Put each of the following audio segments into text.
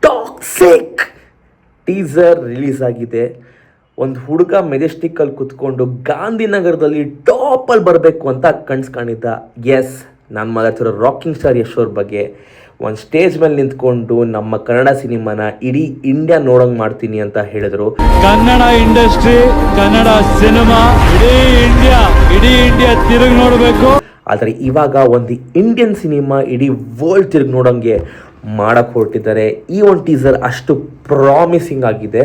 Toxic teaser release ಆಗಿದೆ. ಒಂದು ಹುಡುಗ ಮೆಜೆಸ್ಟಿಕ್ಕಲ್ಲಿ ಕುತ್ಕೊಂಡು ಗಾಂಧಿನಗರದಲ್ಲಿ ಟಾಪಲ್ಲಿ ಬರಬೇಕು ಅಂತ ಕನ್ಸ್ಕೊಂಡಿದ್ದ. ಎಸ್, ನಾನು ಮಾತಾಡ್ತಿರೋ ರಾಕಿಂಗ್ ಸ್ಟಾರ್ ಯಶ್ ಅವ್ರ ಬಗ್ಗೆ. ಒಂದು ಸ್ಟೇಜ್ ಮೇಲೆ ನಿಂತ್ಕೊಂಡು ನಮ್ಮ ಕನ್ನಡ ಸಿನಿಮಾನ ಇಡೀ ಇಂಡಿಯಾ ನೋಡೋಂಗೆ ಮಾಡ್ತೀನಿ ಅಂತ ಹೇಳಿದ್ರು. ಕನ್ನಡ ಇಂಡಸ್ಟ್ರಿ, ಕನ್ನಡ ಸಿನಿಮಾ ಇಡೀ ಇಂಡಿಯಾ ತಿರುಗಿ ನೋಡಬೇಕು. ಆದರೆ ಇವಾಗ ಒಂದು ಇಂಡಿಯನ್ ಸಿನಿಮಾ ಇಡೀ ವರ್ಲ್ಡ್ ತಿರುಗಿ ನೋಡೋಂಗೆ ಮಾಡಕ್ಕೆ ಹೊರಟಿದ್ದಾರೆ. ಈ ಒಂದು ಟೀಸರ್ ಅಷ್ಟು ಪ್ರಾಮಿಸಿಂಗ್ ಆಗಿದೆ.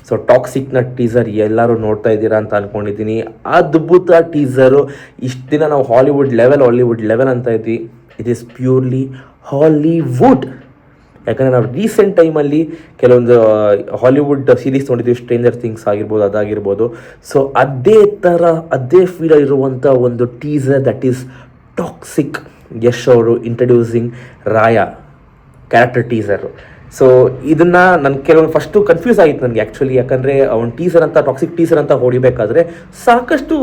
ಸೊ ಟಾಕ್ಸಿಕ್ನ ಟೀಸರ್ ಎಲ್ಲರೂ ನೋಡ್ತಾ ಇದ್ದೀರಾ ಅಂತ ಅಂದ್ಕೊಂಡಿದ್ದೀನಿ. ಅದ್ಭುತ ಟೀಸರು. ಇಷ್ಟು ದಿನ ನಾವು ಹಾಲಿವುಡ್ ಲೆವೆಲ್ ಅಂತ ಇದ್ವಿ. It is purely Hollywood. ಯಾಕಂದರೆ ನಾವು ರೀಸೆಂಟ್ ಟೈಮಲ್ಲಿ ಕೆಲವೊಂದು ಹಾಲಿವುಡ್ ಸೀರೀಸ್ ನೋಡಿದ್ದೀವಿ, ಸ್ಟ್ರೇಂಜರ್ ಥಿಂಗ್ಸ್ ಆಗಿರ್ಬೋದು, ಅದಾಗಿರ್ಬೋದು. ಸೊ ಅದೇ ಫೀಲ್ ಇರುವಂಥ ಒಂದು teaser that is toxic. Yash ಅವರು ಇಂಟ್ರಡ್ಯೂಸಿಂಗ್ ರಾಯ ಕ್ಯಾರೆಕ್ಟರ್ ಟೀಸರು. ಸೊ ಇದನ್ನು ನಾನು ಕೆಲವೊಂದು ಫಸ್ಟು ಕನ್ಫ್ಯೂಸ್ ಆಗಿತ್ತು ನನಗೆ ಆ್ಯಕ್ಚುಲಿ. ಯಾಕಂದರೆ ಅವ್ನು ಟೀಸರ್ ಅಂತ ಟಾಕ್ಸಿಕ್ ಟೀಸರ್ ಅಂತ ಹೊಡಿಬೇಕಾದ್ರೆ ಸಾಕಷ್ಟು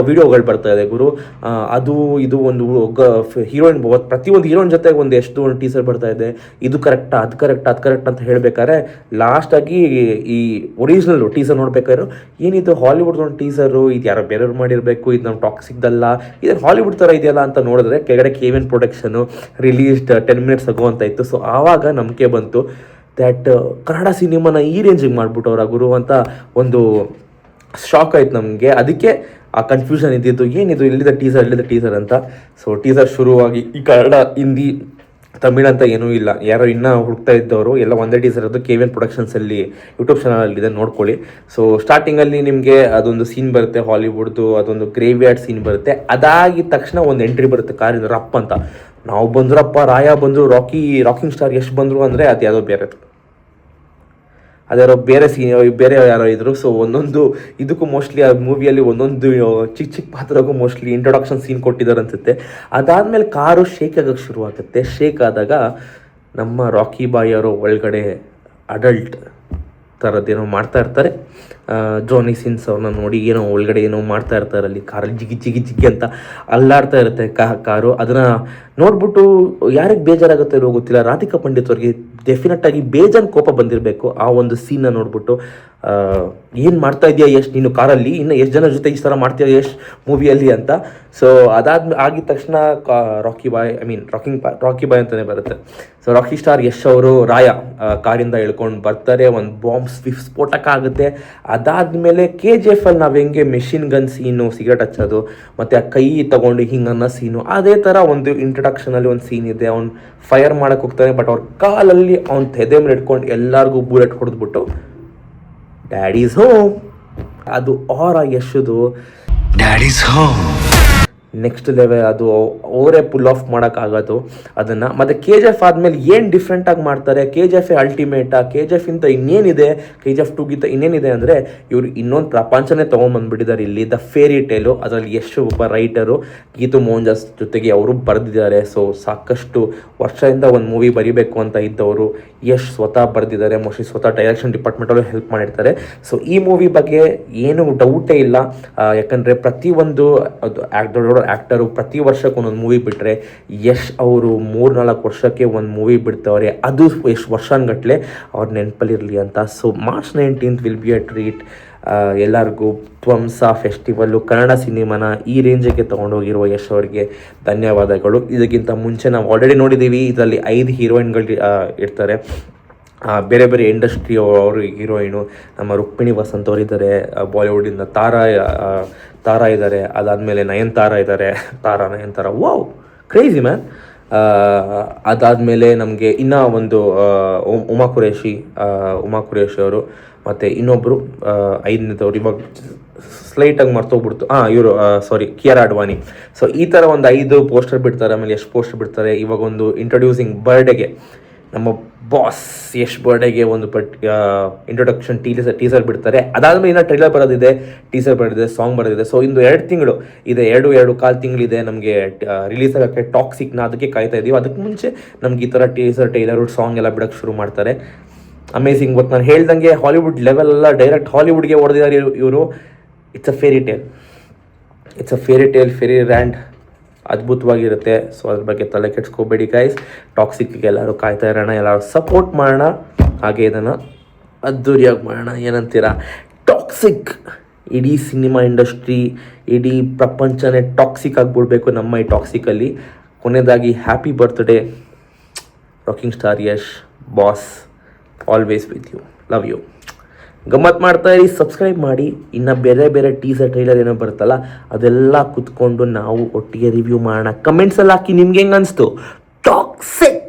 ವಿಡಿಯೋಗಳು ಬರ್ತಾ ಇದೆ ಗುರು. ಇದು ಒಂದು ಹೀರೋಯಿನ್, ಪ್ರತಿಯೊಂದು ಹೀರೋಯಿನ್ ಜೊತೆಗೆ ಒಂದು ಎಷ್ಟು ಒಂದು ಟೀಸರ್ ಬರ್ತಾ ಇದೆ. ಇದು ಕರೆಕ್ಟಾ, ಅದು ಕರೆಕ್ಟ್ ಅಂತ ಹೇಳಬೇಕಾದ್ರೆ ಲಾಸ್ಟಾಗಿ ಈ ಒರಿಜಿನಲ್ ಟೀಸರ್ ನೋಡ್ಬೇಕಾದ್ರೆ ಏನಿದು ಹಾಲಿವುಡ್ ಒಂದು ಟೀಸರು, ಇದು ಯಾರೋ ಬೇರೆಯವ್ರು ಮಾಡಿರಬೇಕು, ಇದು ನಮ್ಮ ಟಾಕ್ಸಿಕ್ದಲ್ಲ, ಇದು ಹಾಲಿವುಡ್ ಥರ ಇದೆಯಲ್ಲ ಅಂತ ನೋಡಿದ್ರೆ ಕೆಳಗಡೆ KVN production released 10 minutes ago ಅಂತ ಇತ್ತು. ಸೊ ಆವಾಗ ನಂಬಿಕೆ ಬಂತು ದ್ಯಾಟ್ ಕನ್ನಡ ಸಿನಿಮಾನ ಈ ರೇಂಜಿಗೆ ಮಾಡಿಬಿಟ್ಟವ್ರ ಗುರು ಅಂತ ಒಂದು ಶಾಕ್ ಆಯ್ತು ನಮಗೆ. ಅದಕ್ಕೆ ಆ ಕನ್ಫ್ಯೂಷನ್ ಇದ್ದಿದ್ದು, ಏನಿದು ಇಲ್ಲಿದೆ ಟೀಸರ್ ಅಂತ. ಸೊ ಟೀಸರ್ ಶುರುವಾಗಿ ಈ ಕನ್ನಡ, ಹಿಂದಿ, ತಮಿಳ್ ಅಂತ ಏನೂ ಇಲ್ಲ. ಯಾರೋ ಇನ್ನೂ ಹುಡುಕ್ತಾ ಇದ್ದವರು ಎಲ್ಲ ಒಂದೇ ಟೀಸರ್ ಅದು KVN ಪ್ರೊಡಕ್ಷನ್ಸಲ್ಲಿ ಯೂಟ್ಯೂಬ್ ಚಾನಲಲ್ಲಿದೆ, ನೋಡ್ಕೊಳ್ಳಿ. ಸೊ ಸ್ಟಾರ್ಟಿಂಗಲ್ಲಿ ನಿಮಗೆ ಅದೊಂದು ಸೀನ್ ಬರುತ್ತೆ ಹಾಲಿವುಡ್ದು, ಅದೊಂದು ಗ್ರೇವ್ಯಾರ್ಡ್ ಸೀನ್ ಬರುತ್ತೆ. ಅದಾಗಿದ ತಕ್ಷಣ ಒಂದು ಎಂಟ್ರಿ ಬರುತ್ತೆ ಕಾರಿಂದ ರಪ್ ಅಂತ. ನಾವು ಬಂದ್ರಪ್ಪ, ರಾಯ ಬಂದರು, ರಾಕಿಂಗ್ ಸ್ಟಾರ್ ಯಶ್ ಬಂದರು ಅಂದರೆ ಅದು ಯಾವುದೋ ಬೇರೆ ಯಾರೋ ಇದ್ರು. ಸೊ ಒಂದೊಂದು ಇದಕ್ಕೂ ಮೋಸ್ಟ್ಲಿ ಆ ಮೂವಿಯಲ್ಲಿ ಒಂದೊಂದು ಚಿಕ್ಕ ಪಾತ್ರಗೂ ಮೋಸ್ಟ್ಲಿ ಇಂಟ್ರೊಡಕ್ಷನ್ ಸೀನ್ ಕೊಟ್ಟಿದ್ದಾರೆ ಅನಿಸುತ್ತೆ. ಅದಾದಮೇಲೆ ಕಾರು ಶೇಕ್ ಆಗೋಕ್ಕೆ ಶುರುವಾಗುತ್ತೆ. ಶೇಕ್ ಆದಾಗ ನಮ್ಮ ರಾಕಿ ಬಾಯ್ ಅವರು ಒಳಗಡೆ ಅಡಲ್ಟ್ ಥರದ್ದೇನೋ ಮಾಡ್ತಾ ಇರ್ತಾರೆ. ಜಾನಿ ಸಿನ್ಸ್ ಅವ್ರನ್ನ ನೋಡಿ ಒಳಗಡೆ ಏನೋ ಮಾಡ್ತಾ ಇರ್ತಾರೆ. ಅಲ್ಲಿ ಕಾರಲ್ಲಿ ಜಿಗಿ ಅಂತ ಅಲ್ಲಾಡ್ತಾ ಇರುತ್ತೆ ಕಾರು. ಅದನ್ನು ನೋಡ್ಬಿಟ್ಟು ಯಾರಿಗೆ ಬೇಜಾರಾಗುತ್ತೆ ಇರೋ ಗೊತ್ತಿಲ್ಲ, ರಾಧಿಕಾ ಪಂಡಿತ್ ಅವ್ರಿಗೆ ಡೆಫಿನೆಟ್ಟಾಗಿ ಬೇಜಾನ್ ಕೋಪ ಬಂದಿರಬೇಕು ಆ ಒಂದು ಸೀನ್ನ ನೋಡ್ಬಿಟ್ಟು. ಏನು ಮಾಡ್ತಾ ಇದೆಯಾ ಯಶ್ ನೀನು ಕಾರಲ್ಲಿ, ಇನ್ನು ಎಷ್ಟು ಜನ ಜೊತೆ ಈ ಥರ ಮಾಡ್ತೀಯ ಯಶ್ ಮೂವಿಯಲ್ಲಿ ಅಂತ. ಸೊ ಆಗಿದ ತಕ್ಷಣ ರಾಕಿ ಬಾಯ್ ಅಂತಲೇ ಬರುತ್ತೆ. ಸೊ ರಾಕಿ ಸ್ಟಾರ್ ಯಶ್ ಅವರು ರಾಯ ಕಾರಿಂದ ಇಳ್ಕೊಂಡು ಬರ್ತಾರೆ. ಒಂದು ಬಾಂಬ್ ಸ್ಫೋಟಕ ಆಗುತ್ತೆ. ಅದಾದಮೇಲೆ KGF ಅಲ್ಲಿ ನಾವು ಹೆಂಗೆ ಮೆಷಿನ್ ಗನ್ ಸೀನು, ಸಿಗರೇಟ್ ಹಚ್ಚೋದು, ಮತ್ತು ಆ ಕೈ ತಗೊಂಡು ಹಿಂಗೆ ಅನ್ನೋ ಸೀನು, ಅದೇ ಥರ ಒಂದು ಇಂಟ್ರಡಕ್ಷನಲ್ಲಿ ಒಂದು ಸೀನ್ ಇದೆ. ಅವ್ನು ಫೈರ್ ಮಾಡೋಕ್ಕೆ ಹೋಗ್ತಾನೆ, ಬಟ್ ಅವ್ರ ಕಾಲಲ್ಲಿ ಅವ್ನ ತೆದೆ ಮೇಲೆ ಇಟ್ಕೊಂಡು ಎಲ್ಲರಿಗೂ ಬುಲೆಟ್ ಹೊಡೆದ್ಬಿಟ್ಟು ಡ್ಯಾಡೀಸ್ ಹೋಮ್. ಅದು ಯಶದು ಡ್ಯಾಡೀಸ್ ಹೋಮ್ ನೆಕ್ಸ್ಟ್ ಲೆವೆಲ್. ಅದು ಅವರೇ ಪುಲ್ ಆಫ್ ಮಾಡೋಕ್ಕಾಗೋದು ಅದನ್ನು. ಮತ್ತು KGF ಆದಮೇಲೆ ಏನು ಡಿಫ್ರೆಂಟಾಗಿ ಮಾಡ್ತಾರೆ, KGF ಅಲ್ಟಿಮೇಟಾ, KGF ಇಂತ ಇನ್ನೇನಿದೆ, KGF 2ಗಿಂತ ಇನ್ನೇನಿದೆ ಅಂದರೆ ಇವರು ಇನ್ನೊಂದು ಪ್ರಪಂಚನೇ ತೊಗೊಂಬಂದ್ಬಿಟ್ಟಿದ್ದಾರೆ ಇಲ್ಲಿ. ದ ಫೇರಿ ಟೇಲು, ಅದರಲ್ಲಿ ಯಶ್ ಒಬ್ಬ ರೈಟರು, ಗೀತು ಮೋಹನ್ದಾಸ್ ಜೊತೆಗೆ ಅವರು ಬರೆದಿದ್ದಾರೆ. ಸೊ ಸಾಕಷ್ಟು ವರ್ಷದಿಂದ ಒಂದು ಮೂವಿ ಬರೀಬೇಕು ಅಂತ ಇದ್ದವರು ಯಶ್ ಸ್ವತಃ ಬರೆದಿದ್ದಾರೆ. ಮೋಸ್ಟ್ಲಿ ಸ್ವತಃ ಡೈರೆಕ್ಷನ್ ಡಿಪಾರ್ಟ್ಮೆಂಟಲ್ಲೂ ಹೆಲ್ಪ್ ಮಾಡಿರ್ತಾರೆ. ಸೊ ಈ ಮೂವಿ ಬಗ್ಗೆ ಏನು ಡೌಟೇ ಇಲ್ಲ. ಯಾಕಂದರೆ ಪ್ರತಿಯೊಂದು ಆ್ಯಕ್ಟರು ಪ್ರತಿ ವರ್ಷಕ್ಕೆ ಒಂದೊಂದು ಮೂವಿ ಬಿಟ್ಟರೆ, ಯಶ್ ಅವರು 3-4 ವರ್ಷಕ್ಕೆ ಒಂದು ಮೂವಿ ಬಿಡ್ತವ್ರೆ. ಅದು ಎಷ್ಟು ವರ್ಷಗಟ್ಟಲೆ ಅವ್ರ ನೆನಪಲ್ಲಿರಲಿ ಅಂತ. So March 19th will be a treat. ಎಲ್ಲರಿಗೂ ತ್ವಂಸ ಫೆಸ್ಟಿವಲ್ಲು ಕನ್ನಡ ಸಿನಿಮಾನ ಈ ರೇಂಜಿಗೆ ತೊಗೊಂಡೋಗಿರುವ ಯಶ್ ಅವರಿಗೆ ಧನ್ಯವಾದಗಳು. ಇದಕ್ಕಿಂತ ಮುಂಚೆ ನಾವು ಆಲ್ರೆಡಿ ನೋಡಿದ್ದೀವಿ, ಇದರಲ್ಲಿ 5 ಹೀರೋಯಿನ್ಗಳು ಇರ್ತಾರೆ. ಬೇರೆ ಇಂಡಸ್ಟ್ರಿ ಅವರು ಹೀರೋಯಿನು. ನಮ್ಮ ರುಕ್ಮಿಣಿ ವಸಂತ್ ಅವರಿದ್ದಾರೆ, ಬಾಲಿವುಡಿಂದ ತಾರಾ ಇದ್ದಾರೆ. ಅದಾದಮೇಲೆ ನಯನತಾರಾ ಇದ್ದಾರೆ. Nayanthara wow crazy man. ಅದಾದಮೇಲೆ ನಮಗೆ ಇನ್ನೂ ಒಂದು ಉಮಾ ಕುರೇಶಿ ಅವರು, ಮತ್ತು ಇನ್ನೊಬ್ಬರು 5ನೇದವ್ರು ಇವಾಗ ಸ್ಲೈಟಾಗಿ ಮರ್ತೋಗ್ಬಿಡ್ತು, ಇವರು ಕಿಯಾರಾ ಅಡ್ವಾನಿ. ಸೊ ಈ ಥರ ಒಂದು 5 ಪೋಸ್ಟರ್ ಬಿಡ್ತಾರೆ. ಆಮೇಲೆ ಎಷ್ಟು ಪೋಸ್ಟರ್ ಬಿಡ್ತಾರೆ. ಇವಾಗ ಒಂದು ಇಂಟ್ರೊಡ್ಯೂಸಿಂಗ್ ಬರ್ಡೇಗೆ, ನಮ್ಮ ಬಾಸ್ ಯಶ್ ಬರ್ಡೇಗೆ ಒಂದು ಇಂಟ್ರೊಡಕ್ಷನ್ ಟೀಸರ್ ಬಿಡ್ತಾರೆ. ಅದಾದಮೇಲೆ ಇನ್ನೂ ಟ್ರೈಲರ್ ಬರೋದಿದೆ, ಟೀಸರ್ ಬರೋದಿದೆ, ಸಾಂಗ್ ಬರೋದಿದೆ. ಸೊ ಇಂದು 2 ತಿಂಗಳು ಇದೆ, 2.25 ತಿಂಗಳಿದೆ ನಮಗೆ ರಿಲೀಸ್ ಆಗೋಕ್ಕೆ ಟಾಕ್ಸಿಕ್ನ. ಅದಕ್ಕೆ ಕಾಯ್ತಾ ಇದ್ದೀವಿ. ಅದಕ್ಕೆ ಮುಂಚೆ ನಮ್ಗೆ ಈ ಥರ ಟೀಸರ್, ಟ್ರೈಲರು, ಸಾಂಗ್ ಎಲ್ಲ ಬಿಡೋಕ್ಕೆ ಶುರು ಮಾಡ್ತಾರೆ. ಅಮೇಝಿಂಗ್. ಬಟ್ ನಾನು ಹೇಳ್ದಂಗೆ ಹಾಲಿವುಡ್ ಲೆವೆಲ್ ಎಲ್ಲ ಡೈರೆಕ್ಟ್ ಹಾಲಿವುಡ್ಗೆ ಹೊಡೆದಿದ್ದಾರೆ ಇವರು. It's a fairy tale, fairy land ಅದ್ಭುತವಾಗಿರುತ್ತೆ. ಸೊ ಅದ್ರ ಬಗ್ಗೆ ತಲೆ ಕೆಡ್ಸ್ಕೋಬೇಡಿ ಗೈಸ್. ಟಾಕ್ಸಿಕ್ಗೆ ಎಲ್ಲರೂ ಕಾಯ್ತಾ ಇರೋಣ, ಎಲ್ಲರೂ ಸಪೋರ್ಟ್ ಮಾಡೋಣ, ಹಾಗೆ ಇದನ್ನು ಅದ್ದೂರಿಯಾಗಿ ಮಾಡೋಣ. ಏನಂತೀರಾ? ಟಾಕ್ಸಿಕ್ ಇಡೀ ಸಿನಿಮಾ ಇಂಡಸ್ಟ್ರಿ, ಇಡೀ ಪ್ರಪಂಚನೇ ಟಾಕ್ಸಿಕ್ ಆಗಿಬಿಡ್ಬೇಕು ನಮ್ಮ ಈ ಟಾಕ್ಸಿಕಲ್ಲಿ. ಕೊನೆಯದಾಗಿ happy birthday rocking star Yash boss, always with you, love you. ಗಮ್ಮತ್ತು ಮಾಡ್ತಾ ಇರಿ, ಸಬ್ಸ್ಕ್ರೈಬ್ ಮಾಡಿ. ಇನ್ನು ಬೇರೆ ಬೇರೆ ಟೀಸರ್ ಟ್ರೈಲರ್ ಏನೋ ಬರುತ್ತಲ್ಲ ಅದೆಲ್ಲ ಕುತ್ಕೊಂಡು ನಾವು ಒಟ್ಟಿಗೆ ರಿವ್ಯೂ ಮಾಡೋಣ. ಕಮೆಂಟ್ಸಲ್ಲಿ ಹಾಕಿ ನಿಮ್ಗೆ ಹೆಂಗೆ ಅನಿಸ್ತು ಟಾಕ್ಸಿಕ್.